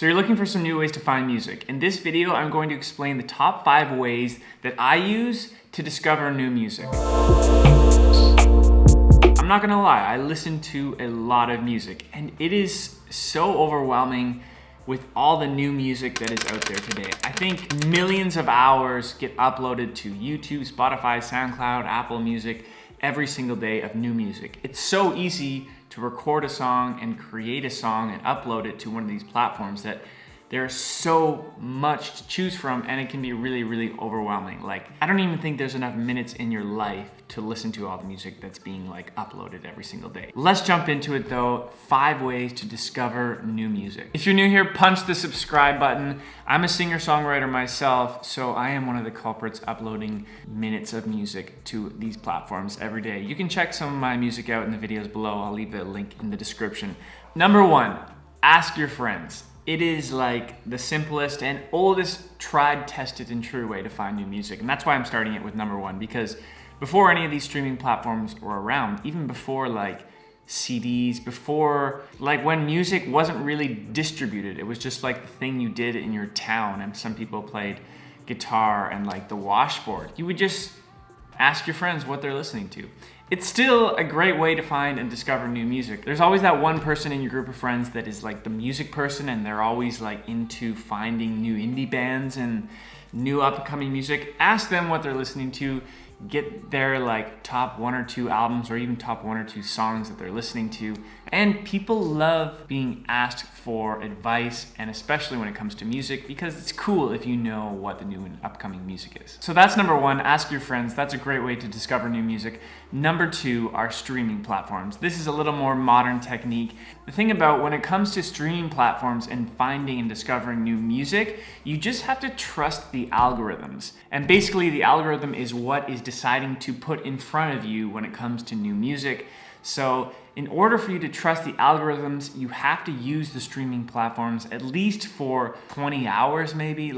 So you're looking for some new ways to find music. In this video, I'm going to explain the top 5 ways that I use to discover new music. I'm not gonna lie, I listen to a lot of music, and it is so overwhelming with all the new music that is out there today. I think millions of hours get uploaded to YouTube, Spotify, SoundCloud, Apple Music every single day of new music. It's so easy to record a song and create a song and upload it to one of these platforms that there's so much to choose from, and it can be really, really overwhelming. Like, I don't even think there's enough minutes in your life to listen to all the music that's being uploaded every single day. Let's jump into it though. 5 ways to discover new music. If you're new here, punch the subscribe button. I'm a singer-songwriter myself, so I am one of the culprits uploading minutes of music to these platforms every day. You can check some of my music out in the videos below. I'll leave a link in the description. Number 1, ask your friends. It is like the simplest and oldest tried, tested, and true way to find new music. And that's why I'm starting it with number 1, because before any of these streaming platforms were around, even before CDs, before when music wasn't really distributed, it was just the thing you did in your town, and some people played guitar and the washboard. You would just ask your friends what they're listening to. It's still a great way to find and discover new music. There's always that one person in your group of friends that is the music person, and they're always into finding new indie bands and new upcoming music. Ask them what they're listening to. Get their top 1 or 2 albums, or even top 1 or 2 songs that they're listening to. And people love being asked for advice, and especially when it comes to music, because it's cool if you know what the new and upcoming music is. So that's number 1, ask your friends. That's a great way to discover new music. Number 2 are streaming platforms. This is a little more modern technique. The thing about when it comes to streaming platforms and finding and discovering new music, you just have to trust the algorithms. And basically the algorithm is what is deciding to put in front of you when it comes to new music. So in order for you to trust the algorithms, you have to use the streaming platforms at least for 20 hours maybe.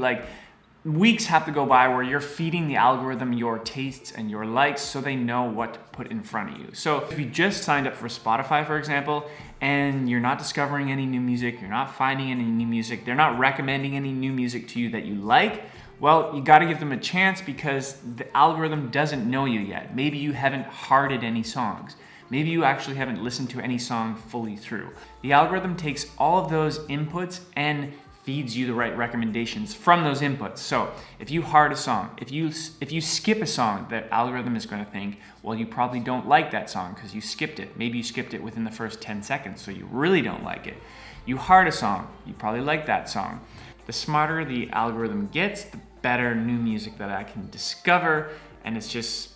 Weeks have to go by where you're feeding the algorithm your tastes and your likes so they know what to put in front of you. So if you just signed up for Spotify, for example, and you're not discovering any new music, you're not finding any new music, they're not recommending any new music to you that you like, well, you gotta give them a chance, because the algorithm doesn't know you yet. Maybe you haven't hearted any songs. Maybe you actually haven't listened to any song fully through. The algorithm takes all of those inputs and feeds you the right recommendations from those inputs. So if you heart a song, if you skip a song, the algorithm is going to think, well, you probably don't like that song because you skipped it. Maybe you skipped it within the first 10 seconds, so you really don't like it. You heart a song, you probably like that song. The smarter the algorithm gets, the better new music that I can discover, and it's just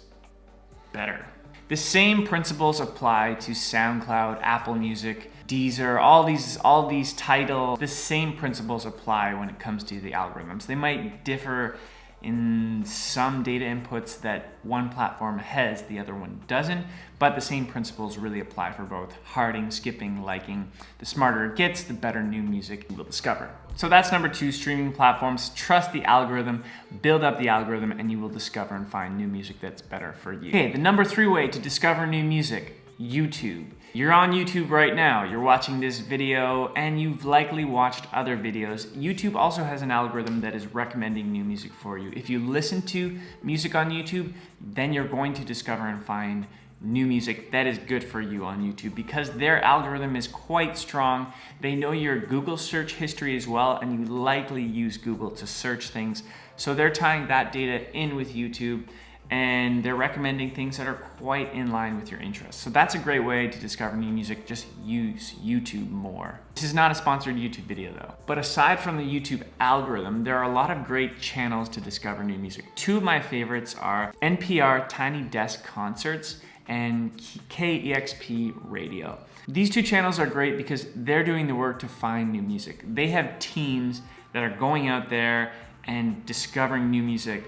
better. The same principles apply to SoundCloud, Apple Music, Deezer, all these titles. The same principles apply when it comes to the algorithms. They might differ in some data inputs that one platform has, the other one doesn't, but the same principles really apply for both hearting, skipping, liking. The smarter it gets, the better new music you will discover. So that's number 2, streaming platforms. Trust the algorithm, build up the algorithm, and you will discover and find new music that's better for you. Okay, the number 3 way to discover new music, YouTube. You're on YouTube right now, you're watching this video, and you've likely watched other videos. YouTube also has an algorithm that is recommending new music for you. If you listen to music on YouTube, then you're going to discover and find new music that is good for you on YouTube, because their algorithm is quite strong. They know your Google search history as well, and you likely use Google to search things. So they're tying that data in with YouTube, and they're recommending things that are quite in line with your interests. So that's a great way to discover new music. Just use YouTube more. This is not a sponsored YouTube video though. But aside from the YouTube algorithm, there are a lot of great channels to discover new music. 2 of my favorites are NPR Tiny Desk Concerts and KEXP Radio. These 2 channels are great because they're doing the work to find new music. They have teams that are going out there and discovering new music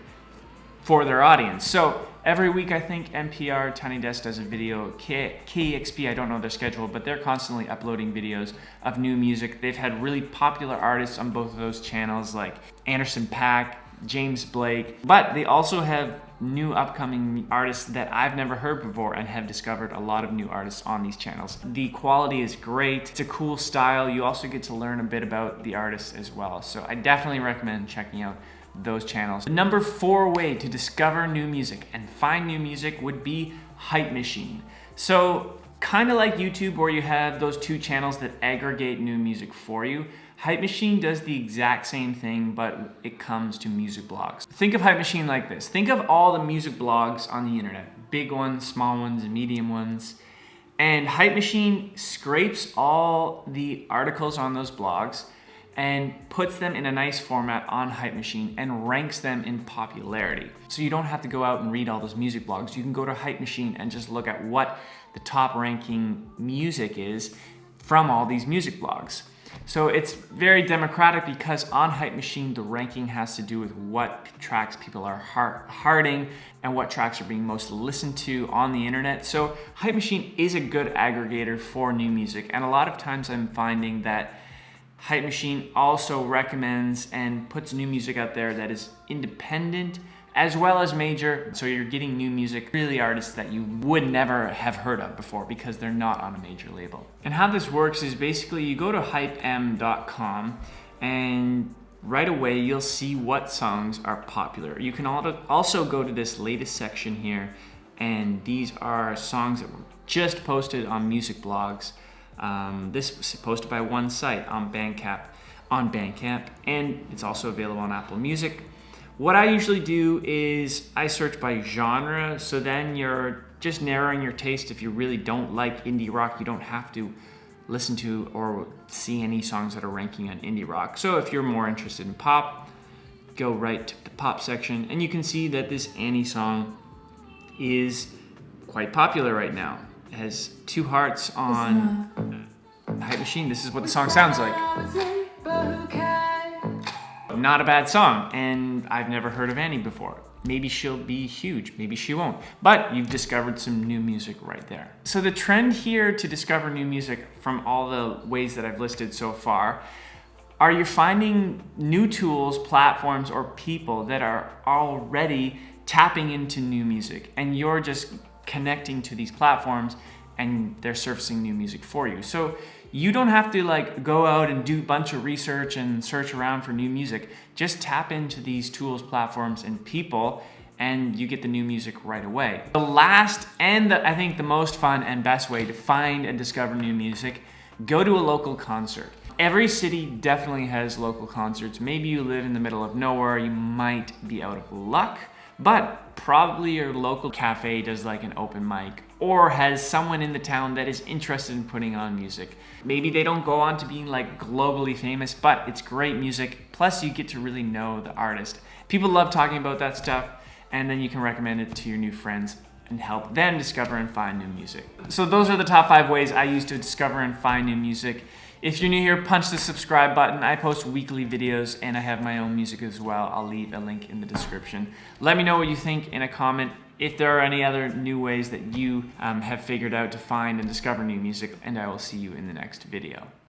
for their audience. So every week, I think NPR Tiny Desk does a video. KEXP, I don't know their schedule, but they're constantly uploading videos of new music. They've had really popular artists on both of those channels, like Anderson .Paak, James Blake, but they also have new upcoming artists that I've never heard before and have discovered a lot of new artists on these channels. The quality is great. It's a cool style. You also get to learn a bit about the artists as well. So I definitely recommend checking out those channels. The number 4 way to discover new music and find new music would be Hype Machine. So kind of like YouTube, where you have those 2 channels that aggregate new music for you, Hype Machine does the exact same thing, but it comes to music blogs. Think of Hype Machine like this. Think of all the music blogs on the internet, big ones, small ones, medium ones. And Hype Machine scrapes all the articles on those blogs and puts them in a nice format on Hype Machine and ranks them in popularity. So you don't have to go out and read all those music blogs. You can go to Hype Machine and just look at what the top ranking music is from all these music blogs. So it's very democratic because on Hype Machine, the ranking has to do with what tracks people are hearting and what tracks are being most listened to on the internet. So Hype Machine is a good aggregator for new music. And a lot of times I'm finding that Hype Machine also recommends and puts new music out there that is independent as well as major. So you're getting new music, really artists that you would never have heard of before because they're not on a major label. And how this works is basically you go to hypem.com and right away you'll see what songs are popular. You can also go to this latest section here, and these are songs that were just posted on music blogs. This was posted by one site on Bandcamp, and it's also available on Apple Music. What I usually do is I search by genre, so then you're just narrowing your taste. If you really don't like indie rock, you don't have to listen to or see any songs that are ranking on indie rock. So if you're more interested in pop, go right to the pop section, and you can see that this Annie song is quite popular right now. It has 2 hearts on Hype Machine. This is what the song sounds like. Not a bad song, and I've never heard of Annie before. Maybe she'll be huge, maybe she won't. But you've discovered some new music right there. So the trend here to discover new music from all the ways that I've listed so far, are you finding new tools, platforms, or people that are already tapping into new music, and you're just connecting to these platforms and they're surfacing new music for you. So you don't have to like go out and do a bunch of research and search around for new music. Just tap into these tools, platforms, and people, and you get the new music right away. The last and I think the most fun and best way to find and discover new music, go to a local concert. Every city definitely has local concerts. Maybe you live in the middle of nowhere, you might be out of luck, but probably your local cafe does like an open mic or has someone in the town that is interested in putting on music. Maybe they don't go on to being like globally famous, but it's great music. Plus you get to really know the artist. People love talking about that stuff, and then you can recommend it to your new friends and help them discover and find new music. So those are the top 5 ways I use to discover and find new music. If you're new here, punch the subscribe button. I post weekly videos and I have my own music as well. I'll leave a link in the description. Let me know what you think in a comment. If there are any other new ways that you have figured out to find and discover new music, and I will see you in the next video.